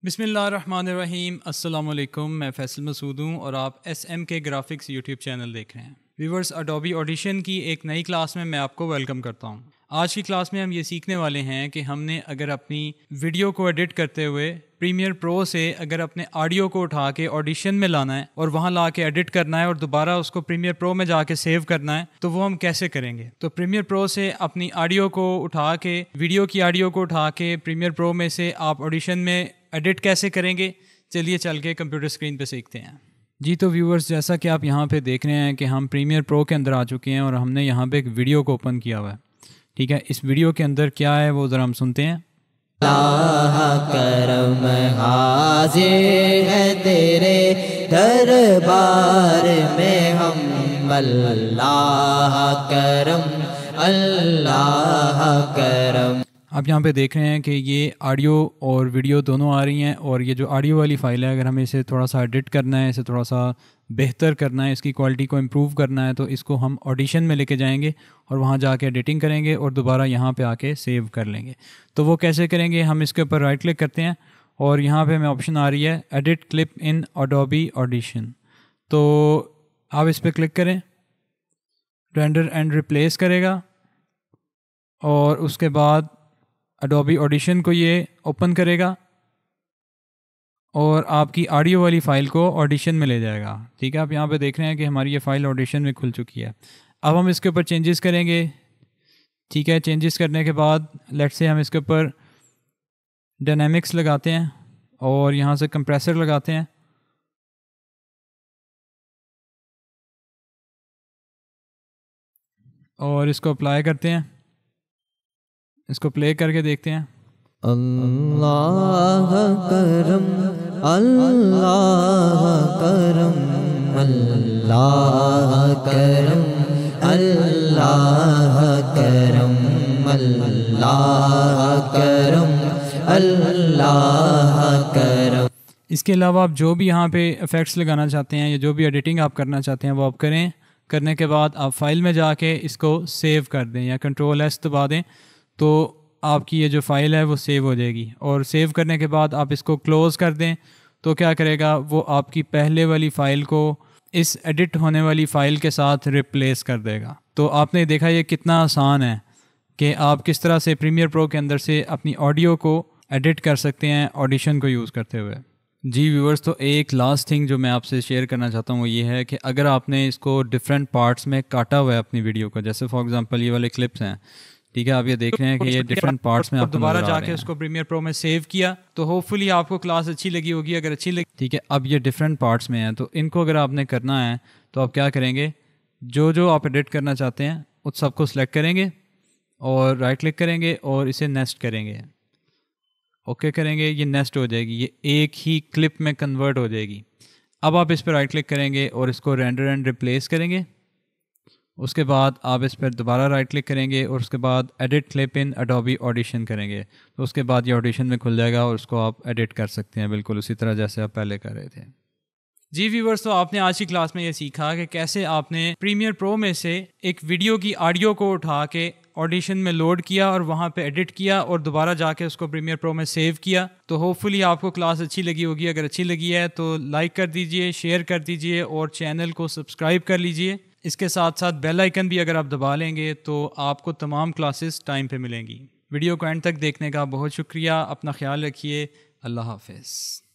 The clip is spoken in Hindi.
बिस्मिल्लाहिर्रहमानिर्रहीम। अस्सलाम वालेकुम। मैं फैसल मसूद हूँ और आप SMK ग्राफिक्स यूट्यूब चैनल देख रहे हैं। व्यूवर्स, अडोबी ऑडिशन की एक नई क्लास में मैं आपको वेलकम करता हूँ। आज की क्लास में हम ये सीखने वाले हैं कि हमने अगर अपनी वीडियो को एडिट करते हुए प्रीमियर प्रो से अगर अपने ऑडियो को उठा के ऑडिशन में लाना है और वहाँ ला के एडिट करना है और दोबारा उसको प्रीमियर प्रो में जाके सेव करना है, तो वो हम कैसे करेंगे। तो प्रीमियर प्रो से अपनी ऑडियो को उठा के, वीडियो की ऑडियो को उठा के प्रीमियर प्रो में से आप ऑडिशन में एडिट कैसे करेंगे, चलिए चल के कंप्यूटर स्क्रीन पे सीखते हैं। जी तो व्यूवर्स, जैसा कि आप यहाँ पे देख रहे हैं कि हम प्रीमियर प्रो के अंदर आ चुके हैं और हमने यहाँ पे एक वीडियो को ओपन किया हुआ है। ठीक है, इस वीडियो के अंदर क्या है वो ज़रा हम सुनते हैं। अल्लाह करम हाजिर है तेरे दरबार में हम, अल्लाह करम अल्लाह करम। आप यहाँ पे देख रहे हैं कि ये ऑडियो और वीडियो दोनों आ रही हैं और ये जो ऑडियो वाली फ़ाइल है, अगर हमें इसे थोड़ा सा एडिट करना है, इसे थोड़ा सा बेहतर करना है, इसकी क्वालिटी को इम्प्रूव करना है, तो इसको हम ऑडिशन में लेके जाएंगे और वहाँ जाके एडिटिंग करेंगे और दोबारा यहाँ पे आके सेव कर लेंगे। तो वो कैसे करेंगे, हम इसके ऊपर राइट क्लिक करते हैं और यहाँ पे हमें ऑप्शन आ रही है एडिट क्लिप इन अडोबी ऑडिशन। तो आप इस पर क्लिक करें, रेंडर एंड रिप्लेस करेगा और उसके बाद अडोबी ऑडिशन को ये ओपन करेगा और आपकी ऑडियो वाली फ़ाइल को ऑडिशन में ले जाएगा। ठीक है, आप यहाँ पे देख रहे हैं कि हमारी ये फ़ाइल ऑडिशन में खुल चुकी है। अब हम इसके ऊपर चेंजेस करेंगे। ठीक है, चेंजेस करने के बाद लेट्स से हम इसके ऊपर डायनामिक्स लगाते हैं और यहाँ से कंप्रेसर लगाते हैं और इसको अप्लाई करते हैं। इसको प्ले करके देखते हैं। अल्लाह करम अल्लाह करम अल्लाह करम अल्लाह करम अल्लाह करम अल्लाह करम। इसके अलावा आप जो भी यहाँ पे इफ़ेक्ट्स लगाना चाहते हैं या जो भी एडिटिंग आप करना चाहते हैं वो आप करें। करने के बाद आप फाइल में जाके इसको सेव कर दें या Ctrl+S दबा दें, तो आपकी ये जो फ़ाइल है वो सेव हो जाएगी। और सेव करने के बाद आप इसको क्लोज़ कर दें तो क्या करेगा, वो आपकी पहले वाली फ़ाइल को इस एडिट होने वाली फ़ाइल के साथ रिप्लेस कर देगा। तो आपने देखा ये कितना आसान है कि आप किस तरह से प्रीमियर प्रो के अंदर से अपनी ऑडियो को एडिट कर सकते हैं ऑडिशन को यूज़ करते हुए। जी व्यूअर्स, तो एक लास्ट थिंग जो मैं आपसे शेयर करना चाहता हूँ वो ये है कि अगर आपने इसको डिफरेंट पार्ट्स में काटा हुआ है अपनी वीडियो को, जैसे फॉर एग्जांपल ये वाले क्लिप्स हैं, ठीक है, आप ये देख रहे हैं कि ये डिफरेंट पार्ट्स में आपको दोबारा जाके उसको प्रीमियर प्रो में सेव किया, तो होपफुली आपको क्लास अच्छी लगी होगी। अगर अच्छी लगी, ठीक है, अब ये डिफरेंट पार्ट्स में है तो इनको अगर आपने करना है तो आप क्या करेंगे, जो जो आप एडिट करना चाहते हैं उस सबको सिलेक्ट करेंगे और राइट क्लिक करेंगे और इसे नेस्ट करेंगे। ओके करेंगे, ये नेस्ट हो जाएगी, ये एक ही क्लिप में कन्वर्ट हो जाएगी। अब आप इस पर राइट क्लिक करेंगे और इसको रेंडर एंड रिप्लेस करेंगे। उसके बाद आप इस पर दोबारा राइट क्लिक करेंगे और उसके बाद एडिट क्लिप इन अडोबी ऑडिशन करेंगे। तो उसके बाद ये ऑडिशन में खुल जाएगा और उसको आप एडिट कर सकते हैं बिल्कुल उसी तरह जैसे आप पहले कर रहे थे। जी व्यूवर्स, तो आपने आज की क्लास में ये सीखा कि कैसे आपने प्रीमियर प्रो में से एक वीडियो की ऑडियो को उठा के ऑडिशन में लोड किया और वहाँ पे एडिट किया और दोबारा जाके उसको प्रीमियर प्रो में सेव किया। तो होपफुली आपको क्लास अच्छी लगी होगी। अगर अच्छी लगी है तो लाइक कर दीजिए, शेयर कर दीजिए और चैनल को सब्सक्राइब कर लीजिए। इसके साथ साथ बेल आइकन भी अगर आप दबा लेंगे तो आपको तमाम क्लासेस टाइम पे मिलेंगी। वीडियो को एंड तक देखने का बहुत शुक्रिया। अपना ख्याल रखिए। अल्लाह हाफ़िज़।